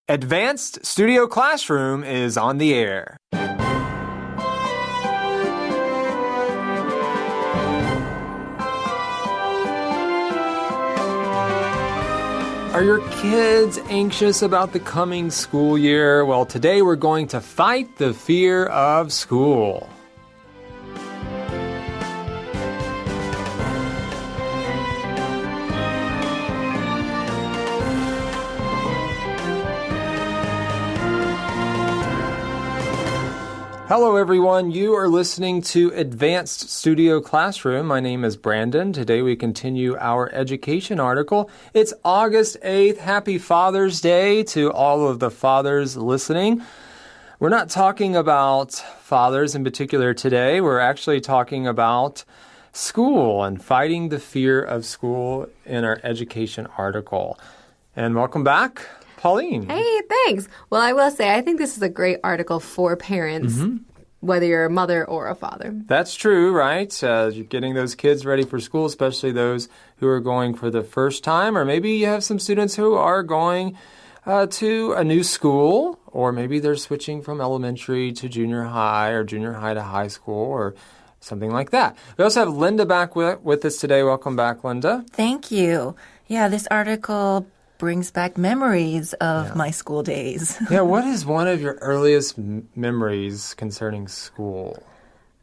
Advanced Studio Classroom is on the air. Are your kids anxious about the coming school year? Well, today we're going to fight the fear of school. Hello everyone, you are listening to Advanced Studio Classroom. My name is Brandon. Today we continue our education article. It's August 8th. Happy Father's Day to all of the fathers listening. We're not talking about fathers in particular today. We're actually talking about school and fighting the fear of school in our education article. And welcome back, Pauline. Hey, thanks. Well, I will say, I think this is a great article for parents, whether you're a mother or a father. That's true, right? You're getting those kids ready for school, especially those who are going for the first time, or maybe you have some students who are going to a new school, or maybe they're switching from elementary to junior high or junior high to high school or something like that. We also have Linda back with us today. Welcome back, Linda. Thank you. Yeah, this article brings back memories of my school days. Yeah, what is one of your earliest memories concerning school?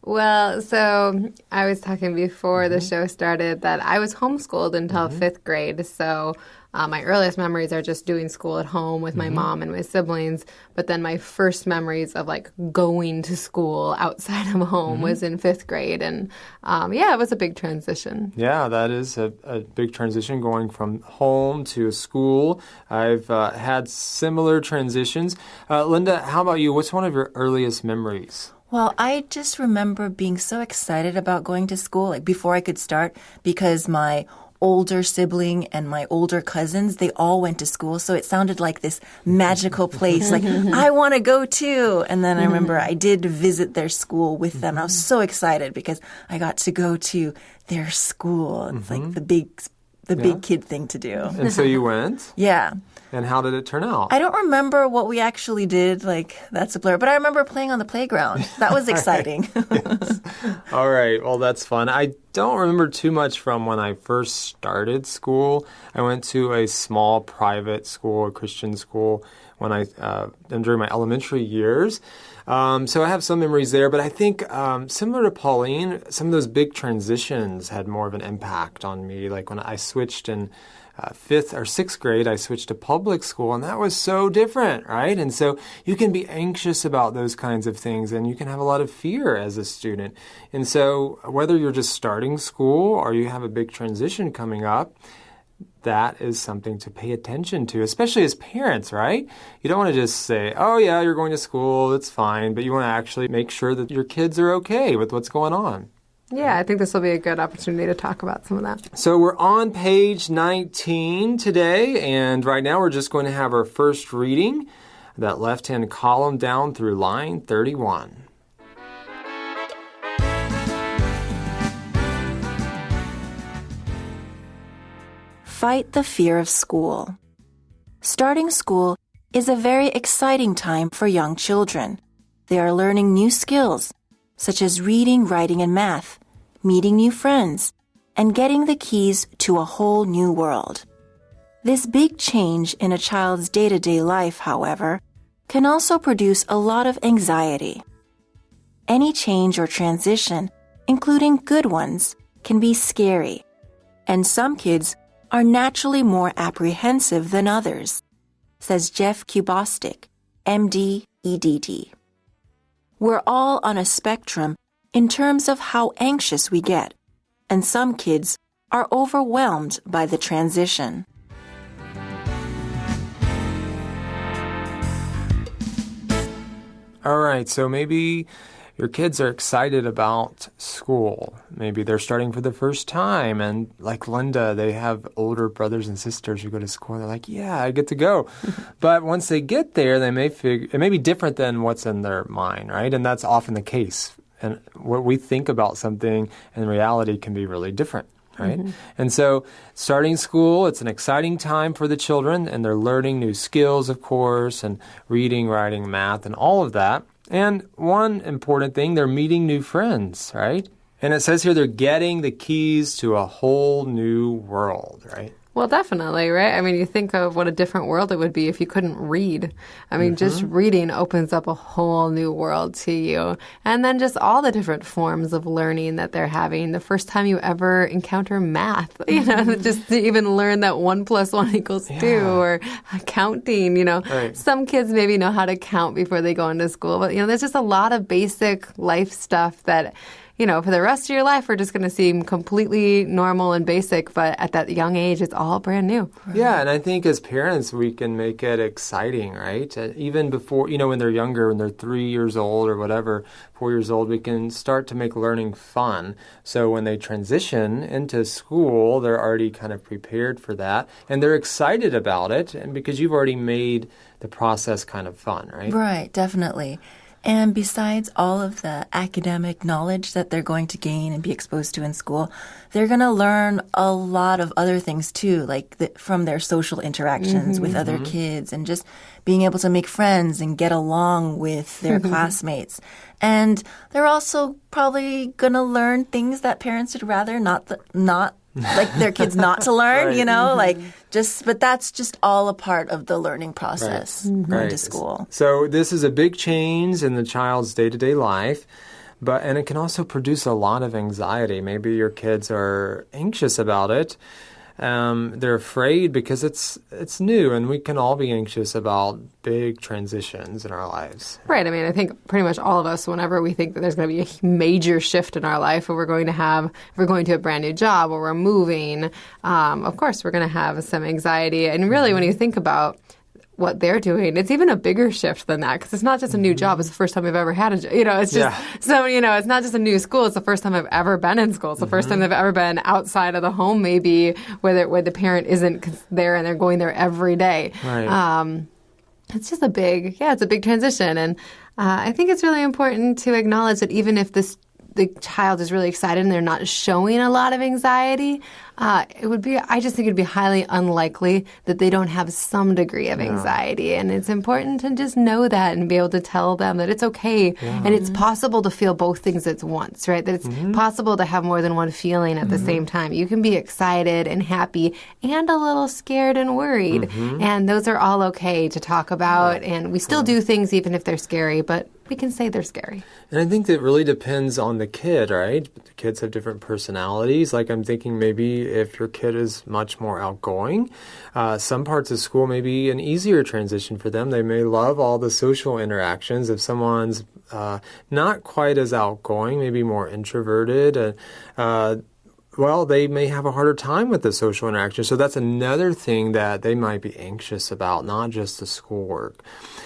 Well, so I was talking before the show started that I was homeschooled until fifth grade. So my earliest memories are just doing school at home with my mom and my siblings. But then my first memories of like going to school outside of home was in fifth grade. And it was a big transition. Yeah, that is a big transition going from home to school. I've had similar transitions. Linda, how about you? What's one of your earliest memories? Well, I just remember being so excited about going to school, like before I could start, because my older sibling and my older cousins, they all went to school. So it sounded like this magical place, like, I want to go too. And then I remember I did visit their school with them. I was so excited because I got to go to their school. It's like the big kid thing to do. And so you went? Yeah. And how did it turn out? I don't remember what we actually did. Like, that's a blur. But I remember playing on the playground. That was exciting. Yes. All right. Well, that's fun. I don't remember too much from when I first started school. I went to a small private school, a Christian school, during my elementary years. So I have some memories there. But I think similar to Pauline, some of those big transitions had more of an impact on me. Like when I switched in fifth or sixth grade, I switched to public school, and that was so different, right? And so you can be anxious about those kinds of things, and you can have a lot of fear as a student. And so whether you're just starting school or you have a big transition coming up, that is something to pay attention to, especially as parents, right? You don't want to just say, oh, yeah, you're going to school, it's fine, but you want to actually make sure that your kids are okay with what's going on. Yeah, I think this will be a good opportunity to talk about some of that. So we're on page 19 today, and right now we're just going to have our first reading, that left-hand column down through line 31. Fight the fear of school. Starting school is a very exciting time for young children. They are learning new skills, such as reading, writing, and math, meeting new friends, and getting the keys to a whole new world. This big change in a child's day-to-day life, however, can also produce a lot of anxiety. Any change or transition, including good ones, can be scary, and some kids are naturally more apprehensive than others, says Jeff Kubostic, MD, EDD. We're all on a spectrum in terms of how anxious we get, and some kids are overwhelmed by the transition. All right, so maybe your kids are excited about school. Maybe they're starting for the first time, and like Linda, they have older brothers and sisters who go to school. They're like, yeah, I get to go. But once they get there, they may figure it may be different than what's in their mind, right? And that's often the case. And what we think about something in reality can be really different. right? And so starting school, it's an exciting time for the children, and they're learning new skills, of course, and reading, writing, math, and all of that. And one important thing, they're meeting new friends, right? And it says here they're getting the keys to a whole new world, right? Well, definitely, right? I mean, you think of what a different world it would be if you couldn't read. I mean, just reading opens up a whole new world to you. And then just all the different forms of learning that they're having. The first time you ever encounter math, just to even learn that 1 + 1 = 2, or counting, Right. Some kids maybe know how to count before they go into school. But, there's just a lot of basic life stuff that for the rest of your life, we're just going to seem completely normal and basic. But at that young age, it's all brand new. Yeah, and I think as parents, we can make it exciting, right? Even before, when they're younger, when they're 3 years old or whatever, 4 years old, we can start to make learning fun. So when they transition into school, they're already kind of prepared for that. And they're excited about it, and because you've already made the process kind of fun, right? Right, definitely. And besides all of the academic knowledge that they're going to gain and be exposed to in school, they're going to learn a lot of other things too, like from their social interactions with other kids and just being able to make friends and get along with their classmates. And they're also probably going to learn things that parents would rather not like their kids not to learn, right. But that's just all a part of the learning process going to school. So this is a big change in the child's day-to-day life, and it can also produce a lot of anxiety. Maybe your kids are anxious about it. They're afraid because it's new, and we can all be anxious about big transitions in our lives. Right. I mean, I think pretty much all of us, whenever we think that there's going to be a major shift in our life, or if we're going to a brand new job, or we're moving, of course, we're going to have some anxiety. And really, when you think about what they're doing, it's even a bigger shift than that, because it's not just a new job. It's the first time I've ever had a job. It's just it's not just a new school. It's the first time I've ever been in school. It's the first time they've ever been outside of the home, maybe where the parent isn't there and they're going there every day. Right. It's just it's a big transition. And I think it's really important to acknowledge that even if the child is really excited and they're not showing a lot of anxiety, I just think it'd be highly unlikely that they don't have some degree of anxiety. And it's important to just know that and be able to tell them that it's okay and it's possible to feel both things at once, right? That it's possible to have more than one feeling at the same time. You can be excited and happy and a little scared and worried. And those are all okay to talk about. And we still do things even if they're scary, but we can say they're scary. And I think that really depends on the kid, right? The kids have different personalities. Like I'm thinking maybe if your kid is much more outgoing, some parts of school may be an easier transition for them. They may love all the social interactions. If someone's not quite as outgoing, maybe more introverted, they may have a harder time with the social interaction. So that's another thing that they might be anxious about, not just the schoolwork.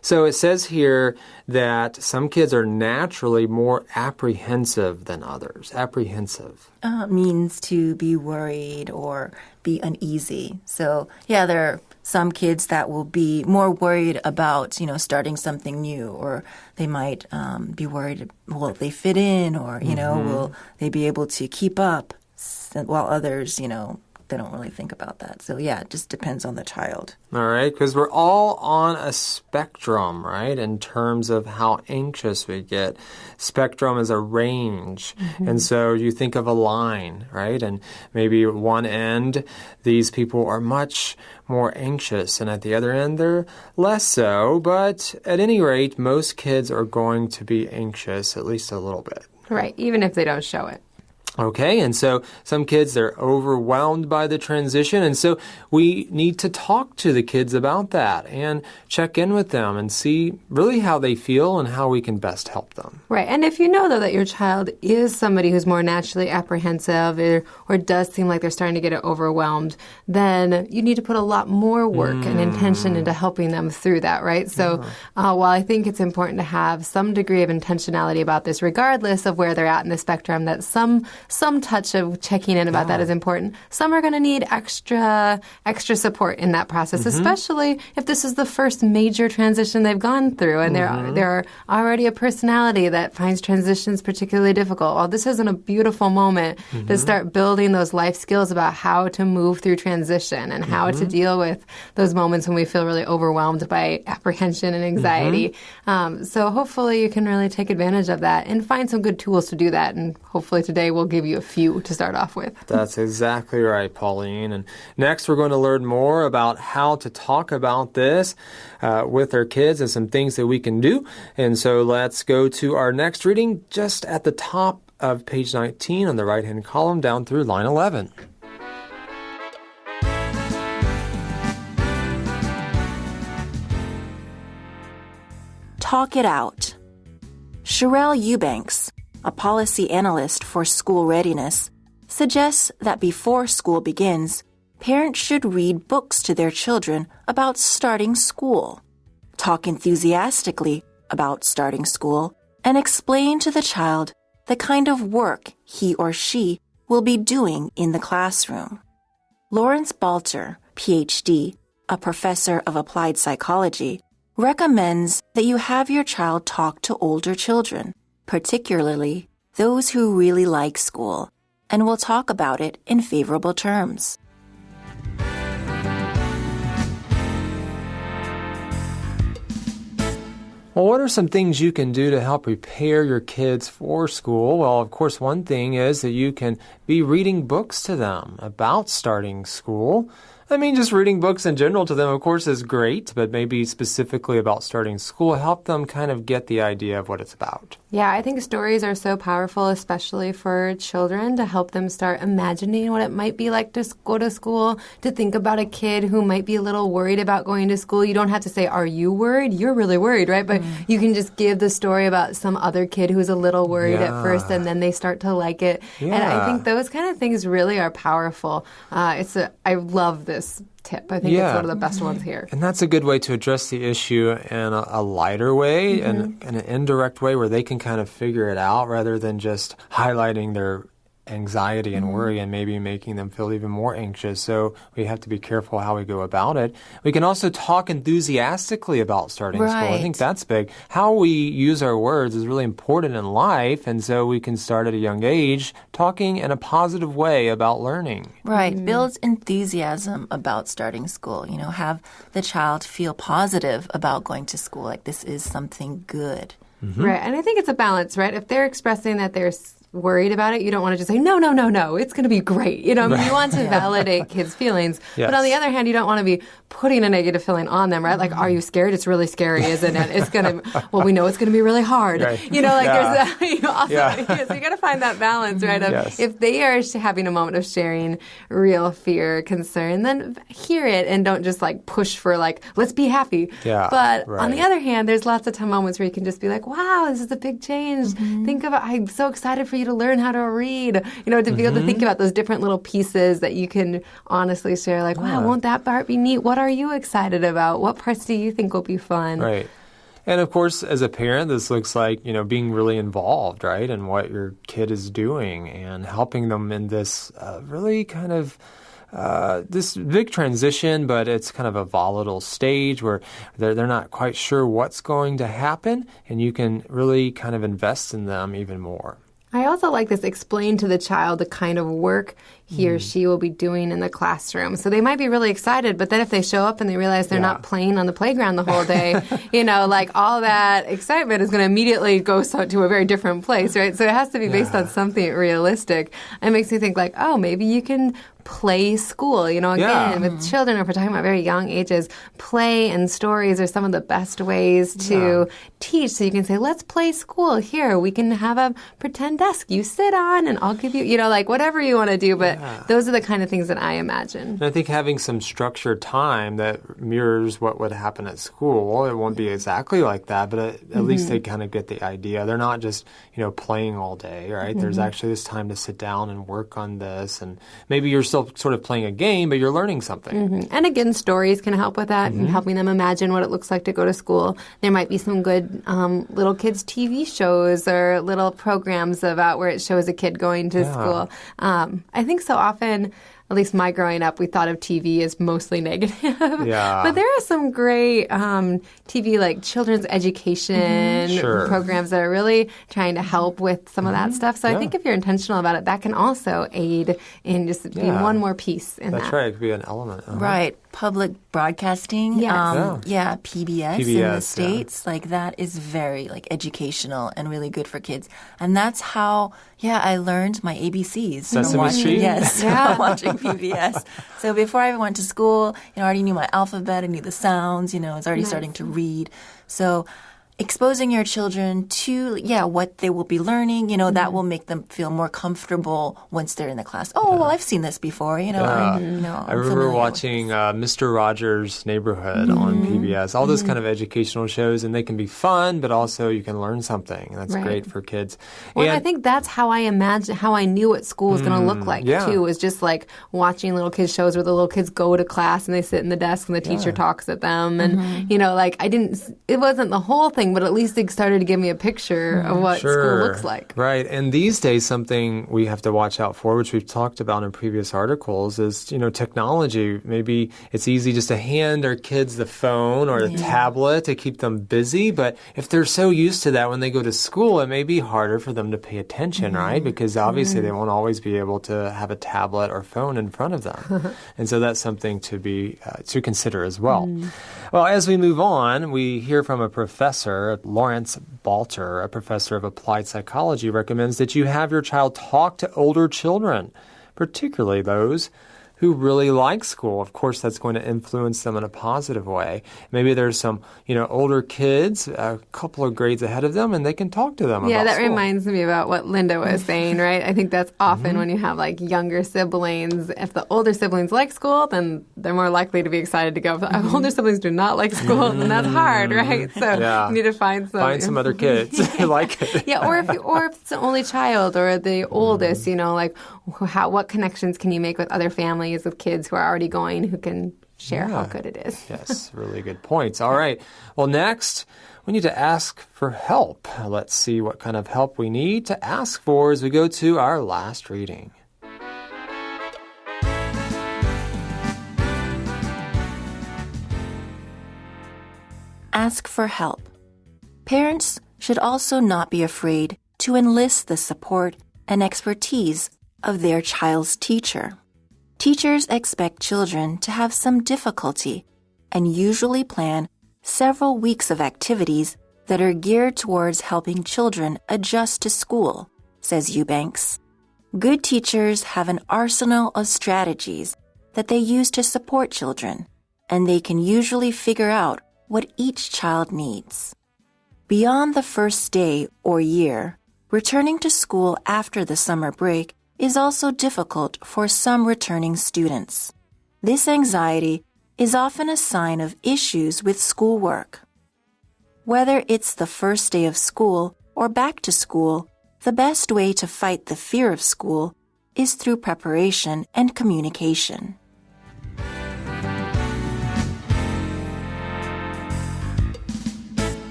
So it says here that some kids are naturally more apprehensive than others. Apprehensive. Means to be worried or be uneasy. So, there are some kids that will be more worried about, starting something new, or they might be worried, will they fit in, or, will they be able to keep up, while others, they don't really think about that. So, it just depends on the child. All right, because we're all on a spectrum, right, in terms of how anxious we get. Spectrum is a range. And so you think of a line, right, and maybe at one end, these people are much more anxious, and at the other end, they're less so. But at any rate, most kids are going to be anxious at least a little bit. Right, even if they don't show it. Okay, and so some kids, they're overwhelmed by the transition, and so we need to talk to the kids about that and check in with them and see really how they feel and how we can best help them. Right, and if you know, though, that your child is somebody who's more naturally apprehensive or does seem like they're starting to get overwhelmed, then you need to put a lot more work and intention into helping them through that, right? So while I think it's important to have some degree of intentionality about this, regardless of where they're at in the spectrum, that some some touch of checking in about that is important. Some are going to need extra support in that process, especially if this is the first major transition they've gone through and they're already a personality that finds transitions particularly difficult. Well, this isn't a beautiful moment to start building those life skills about how to move through transition and how to deal with those moments when we feel really overwhelmed by apprehension and anxiety. So hopefully you can really take advantage of that and find some good tools to do that. And hopefully today we'll give you a few to start off with. That's exactly right, Pauline. And next we're going to learn more about how to talk about this with our kids and some things that we can do. And so let's go to our next reading just at the top of page 19 on the right-hand column down through line 11. Talk it out. Sherelle Eubanks, a policy analyst for school readiness, suggests that before school begins, parents should read books to their children about starting school, talk enthusiastically about starting school, and explain to the child the kind of work he or she will be doing in the classroom. Lawrence Balter, Ph.D., a professor of applied psychology, recommends that you have your child talk to older children, particularly those who really like school, and will talk about it in favorable terms. Well, what are some things you can do to help prepare your kids for school? Well, of course, one thing is that you can be reading books to them about starting school. I mean, just reading books in general to them, of course, is great, but maybe specifically about starting school, help them kind of get the idea of what it's about. Yeah, I think stories are so powerful, especially for children, to help them start imagining what it might be like to go to school, to think about a kid who might be a little worried about going to school. You don't have to say, are you worried? You're really worried, right? But you can just give the story about some other kid who's a little worried at first, and then they start to like it. And I think those kind of things really are powerful. I love this tip. I think it's one of the best ones here. And that's a good way to address the issue in a lighter way and in an indirect way where they can kind of figure it out rather than just highlighting their anxiety and worry and maybe making them feel even more anxious. So we have to be careful how we go about it. We can also talk enthusiastically about starting school. I think that's big. How we use our words is really important in life, and so we can start at a young age talking in a positive way about learning. Right. Builds enthusiasm about starting school. You know, have the child feel positive about going to school, like this is something good. Right. And I think it's a balance, right? If they're expressing that they're worried about it, you don't want to just say, no, it's going to be great. You know, I mean, you want to validate kids' feelings. But on the other hand, you don't want to be putting a negative feeling on them, right? Like, are you scared? It's really scary, isn't it? It's going to, well, we know it's going to be really hard. Right. You know, like there's that. So you got to find that balance, right? Of if they are having a moment of sharing real fear, concern, then hear it and don't just like push for like, let's be happy. But on the other hand, there's lots of moments where you can just be like, wow, this is a big change. Think about, I'm so excited for you to learn how to read, you know, to be able to think about those different little pieces that you can honestly share, like, wow, won't that part be neat? What are you excited about? What parts do you think will be fun? Right. And of course, as a parent, this looks like, you know, being really involved, right, in what your kid is doing and helping them in this really kind of this big transition, but it's kind of a volatile stage where they're not quite sure what's going to happen, and you can really kind of invest in them even more. I also like this, explain to the child the kind of work he or she will be doing in the classroom. So they might be really excited, but then if they show up and they realize they're not playing on the playground the whole day, you know, like all that excitement is going to immediately go to a very different place, right? So it has to be based on something realistic. It makes me think like, oh, maybe you can play school, you know, again, with children, if we're talking about very young ages, play and stories are some of the best ways to teach. So you can say, let's play school. Here, we can have a pretend desk you sit on and I'll give you, you know, like whatever you want to do. But those are the kind of things that I imagine. And I think having some structured time that mirrors what would happen at school, it won't be exactly like that, but at least they kind of get the idea. They're not just, you know, playing all day, right? There's actually this time to sit down and work on this. And maybe you're still still sort of playing a game, but you're learning something. And again, stories can help with that and helping them imagine what it looks like to go to school. There might be some good little kids' TV shows or little programs about where it shows a kid going to school. I think so often, at least my growing up, we thought of TV as mostly negative. Yeah. But there are some great TV, like children's education programs that are really trying to help with some of that stuff. So I think if you're intentional about it, that can also aid in just being one more piece in that. That's right. It could be an element. Right. Public broadcasting. Yes. PBS in the States. Like that is very educational and really good for kids. And that's how, I learned my ABCs. Sesame Street? Yes, watching PBS. So before I even went to school, I already knew my alphabet, I knew the sounds, I was already starting to read. So exposing your children to, what they will be learning, that will make them feel more comfortable once they're in the class. Oh, well, I've seen this before, I remember watching Mr. Rogers' Neighborhood on PBS, all those kind of educational shows, and they can be fun, but also you can learn something. That's great for kids. Well, I think that's how I knew what school was going to look like, too, was just like watching little kids shows where the little kids go to class and they sit in the desk and the teacher talks at them. And, it wasn't the whole thing, but at least it started to give me a picture of what school looks like. Right. And these days, something we have to watch out for, which we've talked about in previous articles, is, technology. Maybe it's easy just to hand our kids the phone or the tablet to keep them busy. But if they're so used to that when they go to school, it may be harder for them to pay attention, right? Because obviously they won't always be able to have a tablet or phone in front of them. And so that's something to be to consider as well. Well, as we move on, we hear from a professor, Lawrence Balter, a professor of applied psychology, recommends that you have your child talk to older children, particularly those who really like school. Of course, that's going to influence them in a positive way. Maybe there's some, older kids, a couple of grades ahead of them, and they can talk to them about that school. reminds me about what Linda was saying, right? I think that's often when you have younger siblings. If the older siblings like school, then they're more likely to be excited to go. If the older siblings do not like school, then that's hard, right? So you need to find some other kids who like it. Or if it's the only child or the oldest, what connections can you make with other families of kids who are already going who can share how good it is. Yes, really good points. All right. Well, next, we need to ask for help. Let's see what kind of help we need to ask for as we go to our last reading. Ask for help. Parents should also not be afraid to enlist the support and expertise of their child's teacher. Teachers expect children to have some difficulty and usually plan several weeks of activities that are geared towards helping children adjust to school, says Eubanks. Good teachers have an arsenal of strategies that they use to support children, and they can usually figure out what each child needs. Beyond the first day or year, returning to school after the summer break is also difficult for some returning students. This anxiety is often a sign of issues with schoolwork. Whether it's the first day of school or back to school, the best way to fight the fear of school is through preparation and communication.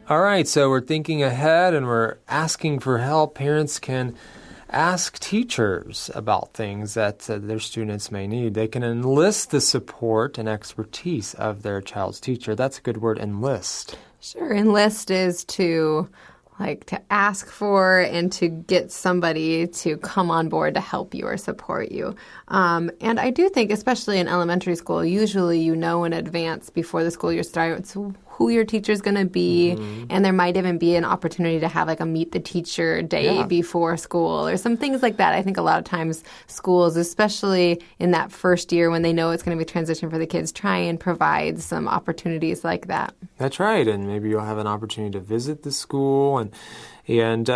All right, so we're thinking ahead and we're asking for help. Parents can ask teachers about things that their students may need. They can enlist the support and expertise of their child's teacher. That's a good word, enlist. Sure. Enlist is to ask for and to get somebody to come on board to help you or support you. And I do think, especially in elementary school, usually in advance before the school year starts who your teacher's going to be, and there might even be an opportunity to have a meet the teacher day before school or some things like that. I think a lot of times schools, especially in that first year when they know it's going to be transition for the kids, try and provide some opportunities like that. That's right, and maybe you'll have an opportunity to visit the school and And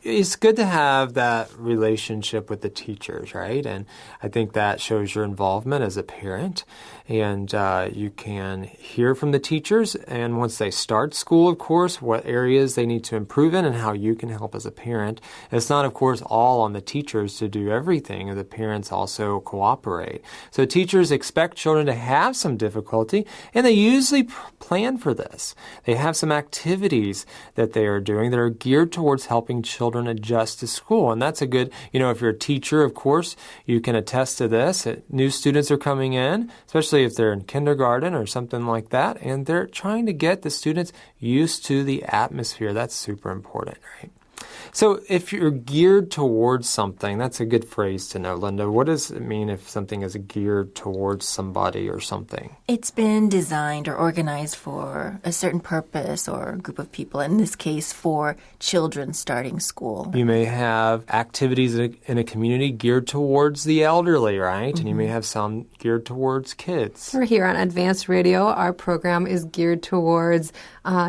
it's good to have that relationship with the teachers, right? And I think that shows your involvement as a parent. And you can hear from the teachers, and once they start school, of course, what areas they need to improve in and how you can help as a parent. It's not, of course, all on the teachers to do everything. The parents also cooperate. So teachers expect children to have some difficulty, and they usually plan for this. They have some activities that they are doing that are geared towards helping children adjust to school. And that's a good, if you're a teacher, of course, you can attest to this. New students are coming in, especially if they're in kindergarten or something like that, and they're trying to get the students used to the atmosphere. That's super important, right? So if you're geared towards something, that's a good phrase to know, Linda. What does it mean if something is geared towards somebody or something? It's been designed or organized for a certain purpose or group of people, in this case for children starting school. You may have activities in a community geared towards the elderly, right? Mm-hmm. And you may have some geared towards kids. We're here on Advanced Radio. Our program is geared towards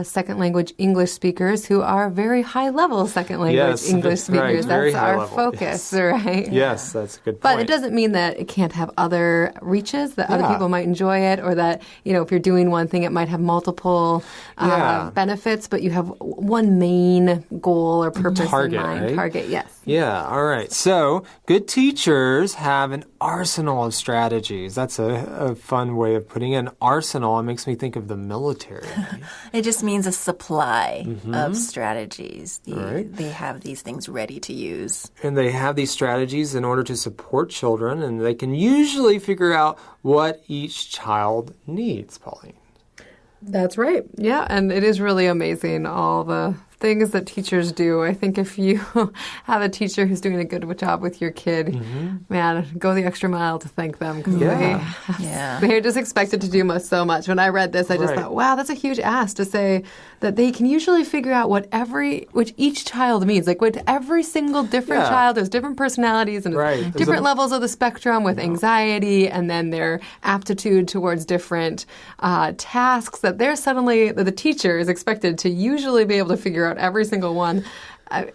second language English speakers who are very high level second language English speakers. Right. That's our focus, right? Yes, that's a good point. But it doesn't mean that it can't have other reaches, that other people might enjoy it, or that, if you're doing one thing, it might have multiple benefits, but you have one main goal or purpose in mind. Right? Target, yes. Yeah, all right. So good teachers have an arsenal of strategies. That's a fun way of putting it. An arsenal. It makes me think of the military. Right? It just means a supply of strategies. Right. They have these things ready to use. And they have these strategies in order to support children, and they can usually figure out what each child needs, Pauline. That's right. Yeah, and it is really amazing, all the things that teachers do. I think if you have a teacher who's doing a good job with your kid, man, go the extra mile to thank them, because they're just expected to do so much. When I read this, I just thought, wow, that's a huge ask to say that they can usually figure out which each child means. Like with every single different child, there's different personalities and different levels of the spectrum with anxiety, and then their aptitude towards different tasks that the teacher is expected to usually be able to figure out every single one.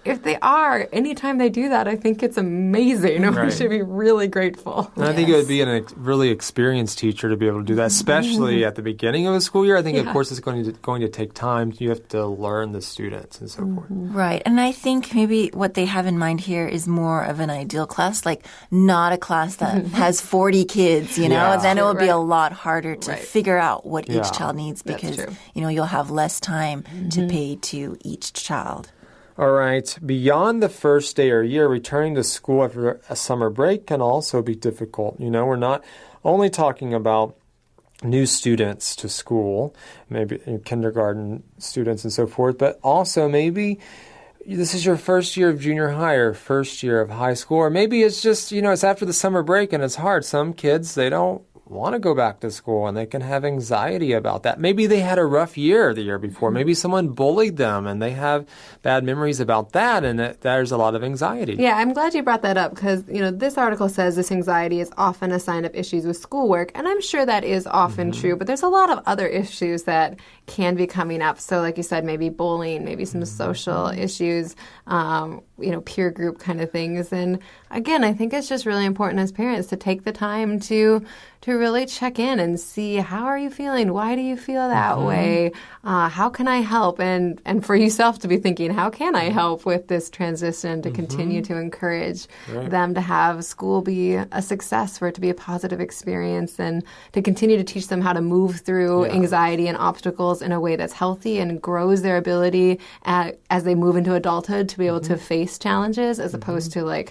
If they are, anytime they do that, I think it's amazing. Right. We should be really grateful. And I think it would be a really experienced teacher to be able to do that, especially at the beginning of a school year. I think, of course, it's going to take time. You have to learn the students and so forth. Right. And I think maybe what they have in mind here is more of an ideal class, like not a class that has 40 kids, Then it will be a lot harder to figure out what each child needs, because, you'll have less time to pay to each child. All right. Beyond the first day or year, returning to school after a summer break can also be difficult. We're not only talking about new students to school, maybe kindergarten students and so forth, but also maybe this is your first year of junior high or first year of high school, or maybe it's just, it's after the summer break and it's hard. Some kids, they don't want to go back to school, and they can have anxiety about that. Maybe they had a rough year the year before. Maybe someone bullied them, and they have bad memories about that, and there's a lot of anxiety. Yeah, I'm glad you brought that up, because this article says this anxiety is often a sign of issues with schoolwork, and I'm sure that is often true, but there's a lot of other issues that can be coming up. So like you said, maybe bullying, maybe some social issues, peer group kind of things. And again, I think it's just really important as parents to take the time to really check in and see, how are you feeling? Why do you feel that way? How can I help? And for yourself to be thinking, how can I help with this transition, to continue to encourage them to have school be a success, for it to be a positive experience, and to continue to teach them how to move through anxiety and obstacles in a way that's healthy and grows their ability as they move into adulthood to be able to face challenges, as opposed to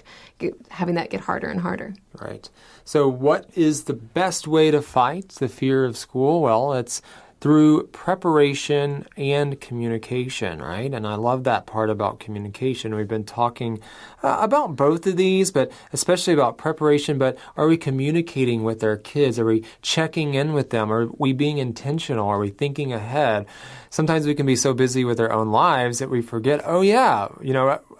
having that get harder and harder. Right. So what is the best way to fight the fear of school? Well, it's through preparation and communication, right? And I love that part about communication. We've been talking about both of these, but especially about preparation. But are we communicating with our kids? Are we checking in with them? Are we being intentional? Are we thinking ahead? Sometimes we can be so busy with our own lives that we forget,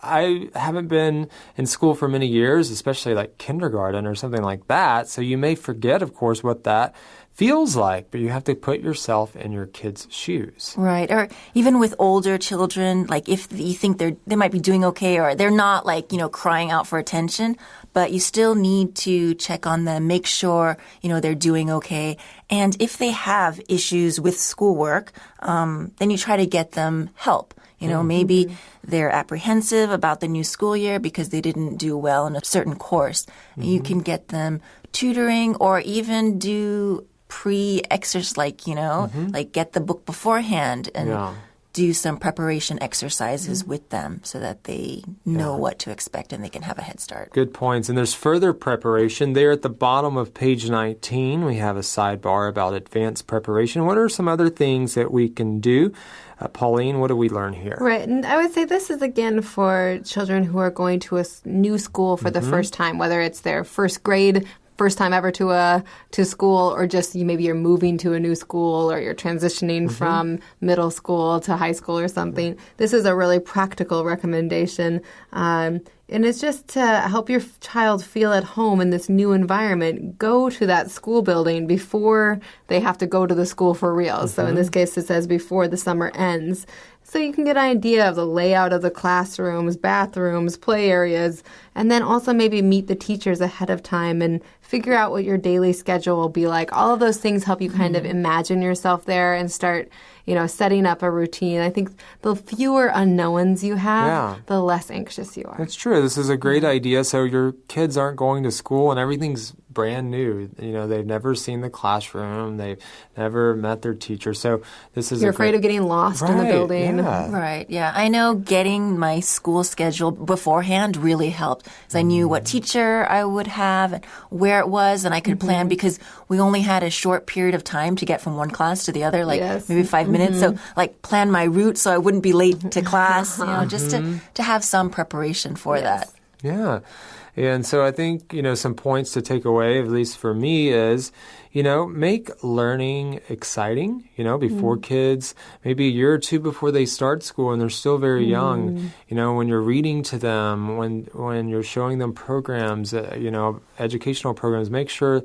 I haven't been in school for many years, especially like kindergarten or something like that. So you may forget, of course, what that feels like, but you have to put yourself in your kids' shoes. Right. Or even with older children, like if you think they might be doing okay or they're not like, crying out for attention, but you still need to check on them, make sure, they're doing okay. And if they have issues with schoolwork, then you try to get them help. Maybe they're apprehensive about the new school year because they didn't do well in a certain course. Mm-hmm. You can get them tutoring or even do pre-exercise, like get the book beforehand and do some preparation exercises with them so that they know what to expect and they can have a head start. Good points. And there's further preparation. There at the bottom of page 19, we have a sidebar about advanced preparation. What are some other things that we can do? Pauline, what do we learn here? Right. And I would say this is, again, for children who are going to a new school for the first time, whether it's their first grade, first time ever to school, or just maybe you're moving to a new school or you're transitioning from middle school to high school or something. This is a really practical recommendation. And it's just to help your child feel at home in this new environment. Go to that school building before they have to go to the school for real. So in this case, it says before the summer ends. So you can get an idea of the layout of the classrooms, bathrooms, play areas, and then also maybe meet the teachers ahead of time and figure out what your daily schedule will be like. All of those things help you kind of imagine yourself there and start, setting up a routine. I think the fewer unknowns you have, the less anxious you are. That's true. This is a great idea. So your kids aren't going to school and everything's brand new. They've never seen the classroom. They've never met their teacher. So this is You're afraid of getting lost in the building. Yeah. Right. Yeah. I know getting my school schedule beforehand really helped because I knew what teacher I would have and where it was, and I could plan because we only had a short period of time to get from one class to the other, maybe 5 minutes. So plan my route so I wouldn't be late to class, just to have some preparation for that. Yeah. And so I think, some points to take away, at least for me, is, make learning exciting, before kids, maybe a year or two before they start school and they're still very young. When you're reading to them, when you're showing them programs, educational programs, make sure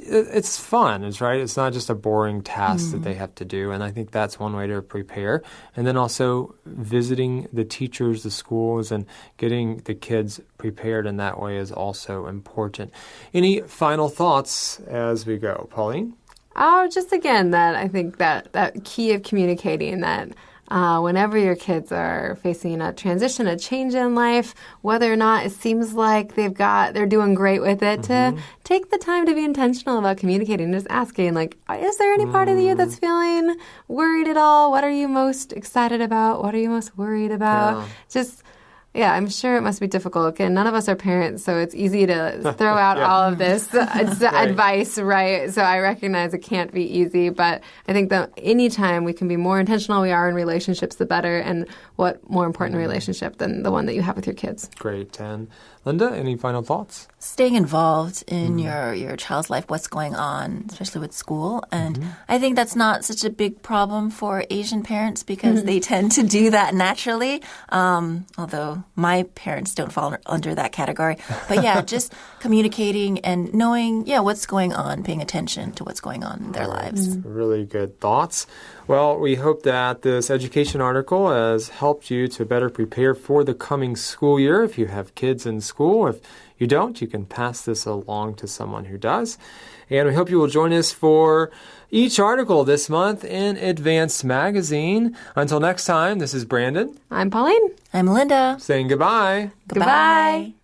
it's fun. It's not just a boring task that they have to do. And I think that's one way to prepare. And then also visiting the teachers, the schools, and getting the kids prepared in that way is also important. Any final thoughts as we go, Pauline? Oh, just again, that I think that key of communicating that whenever your kids are facing a transition, a change in life, whether or not it seems like they're doing great with it, to take the time to be intentional about communicating, just asking, is there any part of you that's feeling worried at all? What are you most excited about? What are you most worried about? I'm sure it must be difficult. Again, none of us are parents, so it's easy to throw out all of this advice, right? So I recognize it can't be easy, but I think that anytime we can be more intentional we are in relationships, the better. And what more important relationship than the one that you have with your kids? Great. And Linda, any final thoughts? Staying involved in your child's life, what's going on, especially with school. And I think that's not such a big problem for Asian parents because they tend to do that naturally, although my parents don't fall under that category. But just communicating and knowing, what's going on, paying attention to what's going on in their lives. Really good thoughts. Well, we hope that this education article has helped you to better prepare for the coming school year. If you have kids in school, if you don't, you can pass this along to someone who does. And we hope you will join us for each article this month in Advanced Magazine. Until next time, this is Brandon. I'm Pauline. I'm Linda. Saying goodbye. Goodbye.